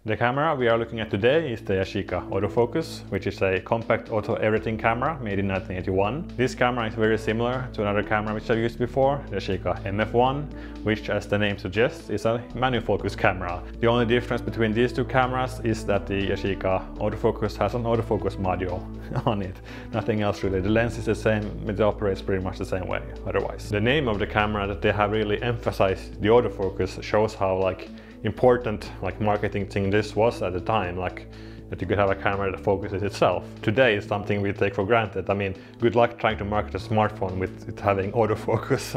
The camera we are looking at today is the Yashica Auto Focus, which is a compact auto everything camera made in 1981. This camera is very similar to another camera which I've used before, the Yashica MF1, which, as the name suggests, is a manual focus camera. The only difference between these two cameras is that the Yashica autofocus has an autofocus module on it. Nothing else really. The lens is the same, it operates pretty much the same way otherwise. The name of the camera that they have really emphasized the autofocus shows how important marketing thing this was at the time, that you could have a camera that focuses itself. Today is something we take for granted. I mean, good luck trying to market a smartphone with it having autofocus.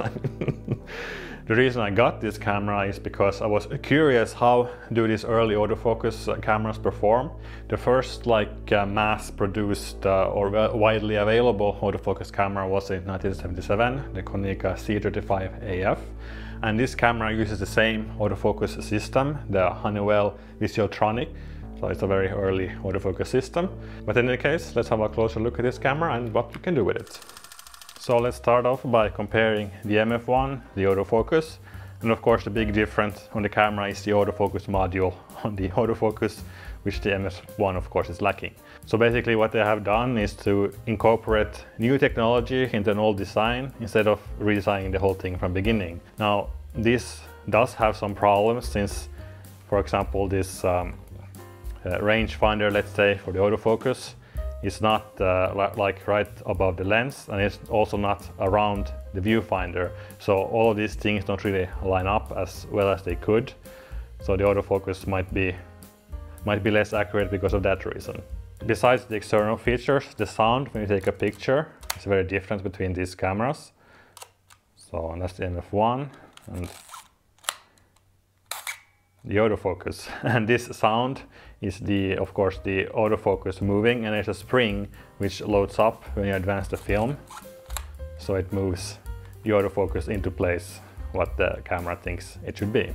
The reason I got this camera is because I was curious how do these early autofocus cameras perform. The first mass-produced or widely available autofocus camera was in 1977, the Konica C35 AF. And this camera uses the same autofocus system, the Honeywell Visiotranic. So it's a very early autofocus system. But in any case, let's have a closer look at this camera and what we can do with it. So let's start off by comparing the MF1, the autofocus. And of course the big difference on the camera is the autofocus module on the autofocus, which the MF1 of course is lacking. So basically what they have done is to incorporate new technology into an old design instead of redesigning the whole thing from the beginning. Now this does have some problems since, for example, this range finder, let's say, for the autofocus is not right above the lens, and it's also not around the viewfinder. So all of these things don't really line up as well as they could. So the autofocus might be less accurate because of that reason. Besides the external features, the sound when you take a picture is very different between these cameras. So that's the MF1 and the autofocus. And this sound is of course the autofocus moving, and there's a spring which loads up when you advance the film. So it moves the autofocus into place what the camera thinks it should be.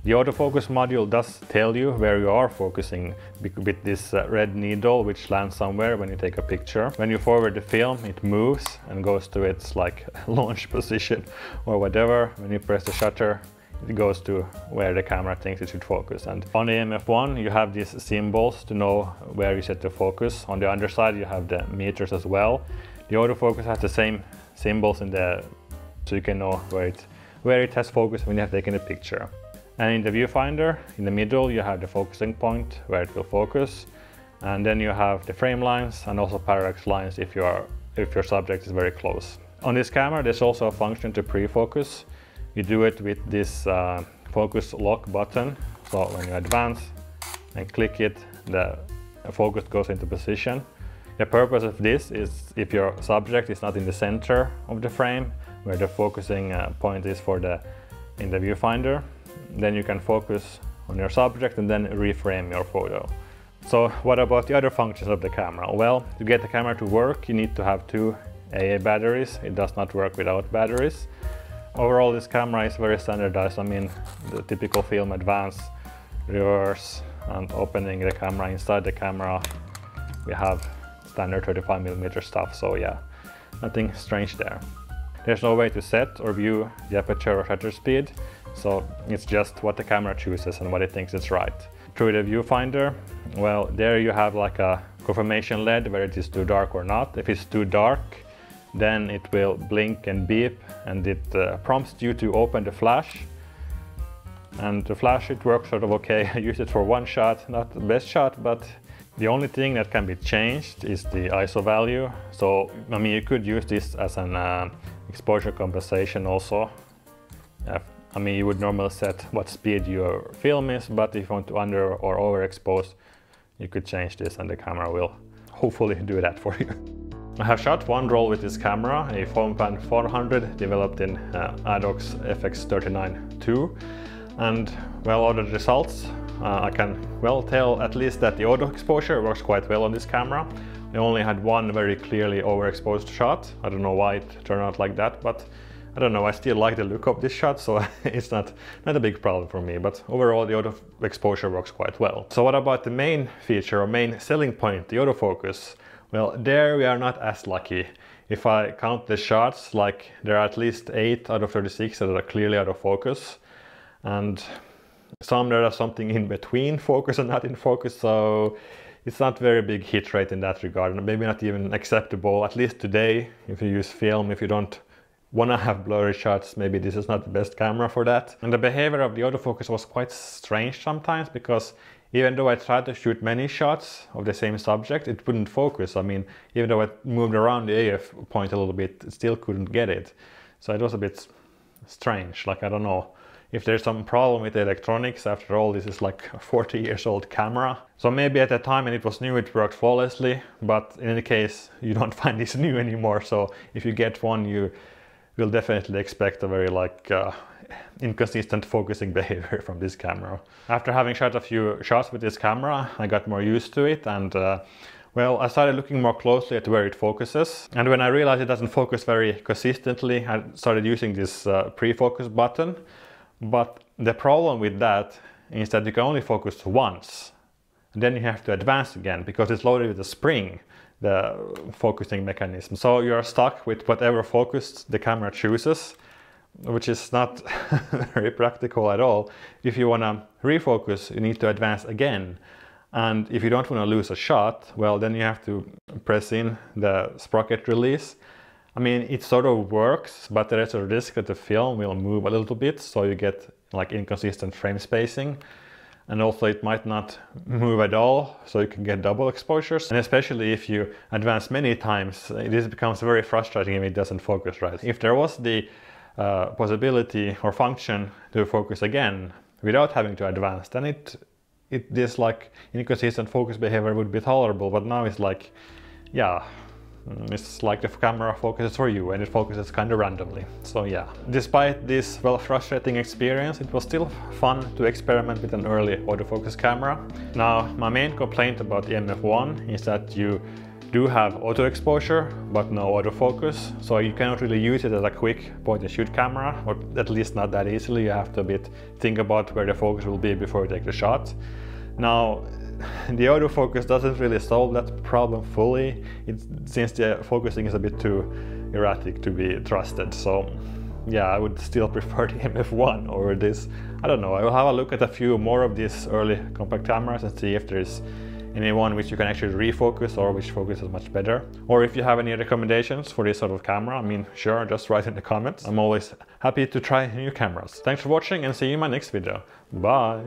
The autofocus module does tell you where you are focusing with this red needle which lands somewhere when you take a picture. When you forward the film, it moves and goes to its launch position or whatever. When you press the shutter, it goes to where the camera thinks it should focus. And on the MF1 you have these symbols to know where you set the focus. On the underside you have the meters as well. The autofocus has the same symbols so you can know where it has focused when you have taken a picture. And in the viewfinder, in the middle, you have the focusing point where it will focus. And then you have the frame lines and also parallax lines if your subject is very close. On this camera, there's also a function to pre-focus. You do it with this focus lock button. So when you advance and click it, the focus goes into position. The purpose of this is if your subject is not in the center of the frame, where the focusing point is in the viewfinder, then you can focus on your subject and then reframe your photo. So what about the other functions of the camera? Well, to get the camera to work, you need to have two AA batteries. It does not work without batteries. Overall, this camera is very standardized. I mean, the typical film advance, reverse, and opening the camera. Inside the camera, we have standard 35mm stuff. So yeah, nothing strange there. There's no way to set or view the aperture or shutter speed. So it's just what the camera chooses and what it thinks is right. Through the viewfinder, well, there you have a confirmation LED, whether it is too dark or not. If it's too dark, then it will blink and beep, and it prompts you to open the flash. And the flash, it works sort of okay. I used it for one shot, not the best shot, but the only thing that can be changed is the ISO value. So, I mean, you could use this as an exposure compensation also. I mean, you would normally set what speed your film is, but if you want to under or overexpose, you could change this and the camera will hopefully do that for you. I have shot one roll with this camera, a Foam-Pan 400 developed in Adox FX39 II. And well, out of the results, I can tell at least that the auto exposure works quite well on this camera. I only had one very clearly overexposed shot. I don't know why it turned out like that, but I don't know, I still like the look of this shot, so it's not a big problem for me, but overall the auto exposure works quite well. So what about the main feature or main selling point, the autofocus? Well, there we are not as lucky. If I count the shots, there are at least 8 out of 36 that are clearly out of focus. And Some there are something in between focus and not in focus, so it's not very big hit rate in that regard, and maybe not even acceptable, at least today, if you use film. If you don't want to have blurry shots, maybe this is not the best camera for that. And the behavior of the autofocus was quite strange sometimes, because even though I tried to shoot many shots of the same subject, it wouldn't focus. I mean, even though I moved around the AF point a little bit, it still couldn't get it. So it was a bit strange. Like, I don't know if there's some problem with the electronics. After all, this is like a 40 years old camera. So maybe at the time when it was new, it worked flawlessly, but in any case, you don't find this new anymore. So if you get one, you will definitely expect a very inconsistent focusing behavior from this camera. After having shot a few shots with this camera, I got more used to it, and well, I started looking more closely at where it focuses. And when I realized it doesn't focus very consistently, I started using this pre-focus button. But the problem with that is that you can only focus once, and then you have to advance again because it's loaded with a spring, the focusing mechanism. So you're stuck with whatever focus the camera chooses, which is not very practical at all. If you want to refocus, you need to advance again. And if you don't want to lose a shot, well, then you have to press in the sprocket release. I mean, it sort of works, but there is a risk that the film will move a little bit, so you get like inconsistent frame spacing. And also it might not move at all, so you can get double exposures. And especially if you advance many times, this becomes very frustrating if it doesn't focus right. If there was the possibility or function to focus again without having to advance, then this like inconsistent focus behavior would be tolerable. But now it's like, yeah, it's like the camera focuses for you, and it focuses kind of randomly. So yeah, despite this frustrating experience, it was still fun to experiment with an early autofocus camera. Now, my main complaint about the MF1 is that you do have auto exposure but no autofocus, so you cannot really use it as a quick point and shoot camera, or at least not that easily. You have to think about where the focus will be before you take the shot. Now, the autofocus doesn't really solve that problem fully, since the focusing is a bit too erratic to be trusted. So yeah, I would still prefer the MF1 over this. I don't know, I will have a look at a few more of these early compact cameras and see if there's any one which you can actually refocus or which focuses much better. Or if you have any recommendations for this sort of camera, I mean, sure, just write in the comments. I'm always happy to try new cameras. Thanks for watching, and see you in my next video. Bye!